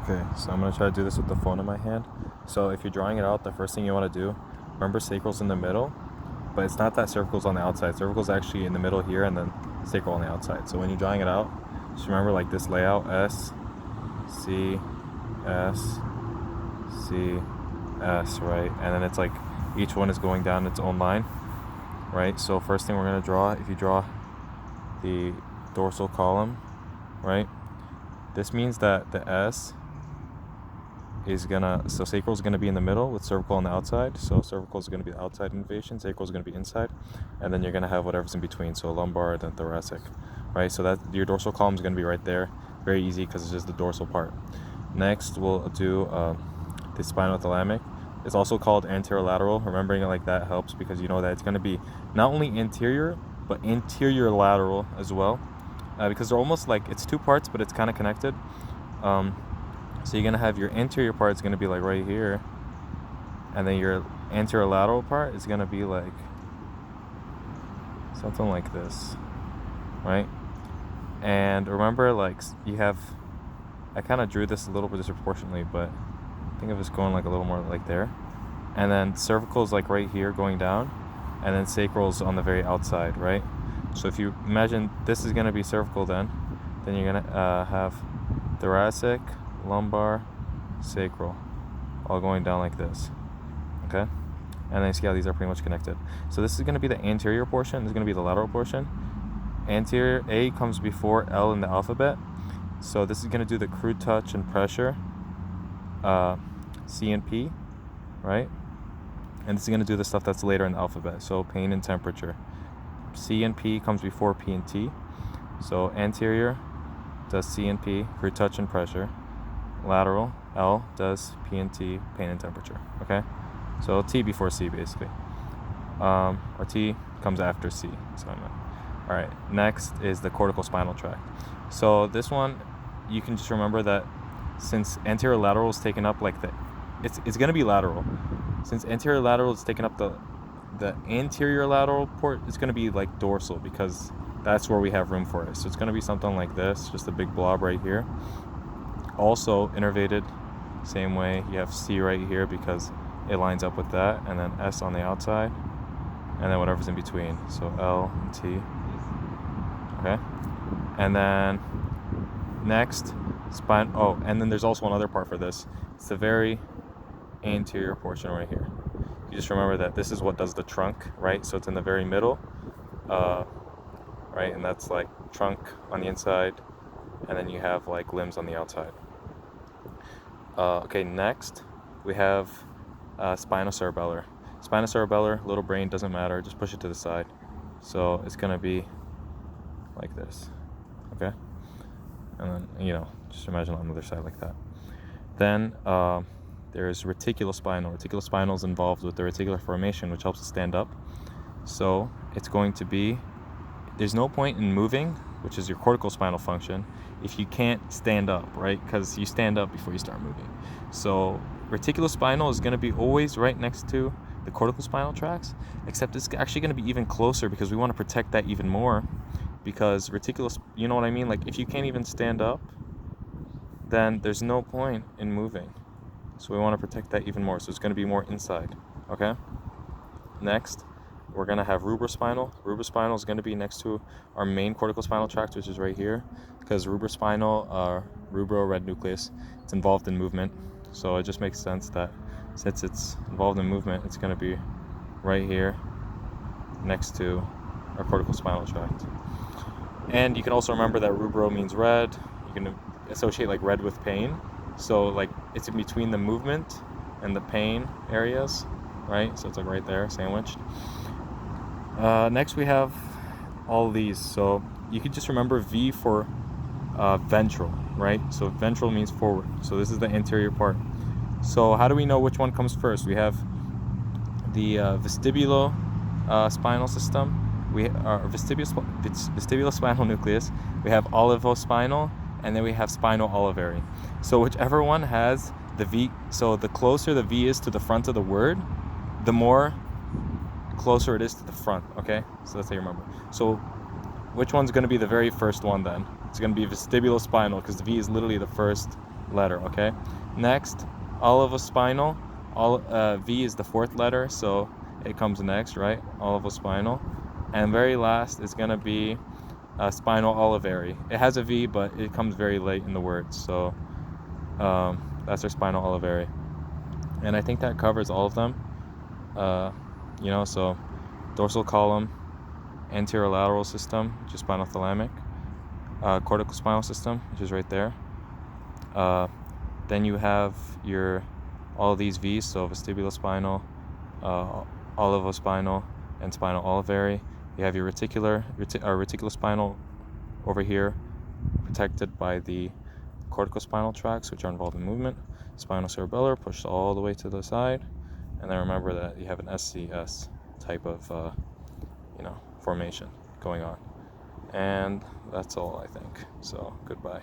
Okay, so I'm gonna try to do this with the phone in my hand. So if you're drawing it out, the first thing you want to do, remember sacral's in the middle, but it's not that cervical's on the outside. Cervical's actually in the middle here, and then sacral on the outside. So when you're drawing it out, just remember like this layout: S, C, S, C, S, right? And then it's like each one is going down its own line, right? So first thing we're gonna draw, if you draw the dorsal column, right? This means that the S so sacral is gonna be in the middle with cervical on the outside. So cervical is gonna be the outside innervation, sacral is gonna be inside, and then you're gonna have whatever's in between. So lumbar, then thoracic, right? So that your dorsal column is gonna be right there. Very easy because it's just the dorsal part. Next, we'll do the spinothalamic. It's also called anterolateral. Remembering it like that helps because you know that it's gonna be not only anterior but anterior lateral as well, because they're almost like it's two parts, but it's kind of connected. So you're gonna have your anterior part is gonna be like right here, and then your anterolateral part is gonna be like something like this, right? And remember, like you have, I kind of drew this a little bit disproportionately, but think of this going like a little more like there, and then cervical is like right here going down, and then sacral is on the very outside, right? So if you imagine this is gonna be cervical, then you're gonna have thoracic, lumbar, sacral, all going down like this, okay? And then see how these are pretty much connected. So this is going to be the anterior portion, this is going to be the lateral portion. Anterior, A comes before L in the alphabet, so this is going to do the crude touch and pressure, C and P, right? And this is going to do the stuff that's later in the alphabet, so pain and temperature. C and P comes before P and T, so anterior does C and P, crude touch and pressure. Lateral, L does P and T, pain and temperature, okay? So T before C basically, or T comes after C, so I meant. All right, next is the cortical spinal tract. So this one, you can just remember that since anterior lateral is taken up like it's gonna be lateral. Since anterior lateral is taken up, the anterior lateral port is gonna be like dorsal because that's where we have room for it. So it's gonna be something like this, just a big blob right here. Also innervated, same way. You have C right here because it lines up with that, and then S on the outside, and then whatever's in between. So L and T. Okay, and then next spine. Oh, and then there's also another part for this. It's the very anterior portion right here. You just remember that this is what does the trunk, right? So it's in the very middle, right? And that's like trunk on the inside, and then you have like limbs on the outside. Okay, next we have spinocerebellar. Spinocerebellar, little brain, doesn't matter, just push it to the side. So it's gonna be like this, okay? And then, just imagine on the other side like that. Then there's reticulospinal. Reticulospinal is involved with the reticular formation, which helps it stand up. So it's going to be, there's no point in moving, which is your cortical spinal function, if you can't stand up, right? Because you stand up before you start moving. So reticulospinal is going to be always right next to the cortical spinal tracts, except it's actually going to be even closer because we want to protect that even more, because you know what I mean? Like if you can't even stand up, then there's no point in moving. So we want to protect that even more. So it's going to be more inside, okay? Next, we're going to have rubrospinal. Rubrospinal is going to be next to our main cortical spinal tract, which is right here, because rubrospinal, rubro, red nucleus, it's involved in movement. So it just makes sense that since it's involved in movement, it's going to be right here next to our cortical spinal tract. And you can also remember that rubro means red. You can associate like red with pain. So like it's in between the movement and the pain areas, right? So it's like right there, sandwiched. Next we have all these. So you could just remember V for ventral, right? So ventral means forward. So this is the anterior part. So how do we know which one comes first? We have the vestibulospinal system. We are vestibulospinal nucleus. We have olivospinal, and then we have spinal olivary. So whichever one has the V, so the closer the V is to the front of the word, the more closer it is to the front, okay? So that's how you remember. So which one's going to be the very first one then? It's going to be vestibulospinal because the V is literally the first letter, okay? Next, olivospinal. V is the fourth letter, so it comes next, right? Olivospinal. And very last is going to be spinal olivary. It has a V, but it comes very late in the word, so that's our spinal olivary. And I think that covers all of them. So dorsal column, anterolateral system, which is spinal thalamic, cortical spinal system, which is right there. Then you have all these V's, so vestibulospinal, olivospinal, and spinal olivary. You have your reticulospinal over here, protected by the corticospinal tracts, which are involved in movement. Spinocerebellar pushed all the way to the side, and then remember that you have an SCS type of formation going on. And that's all, I think. So goodbye.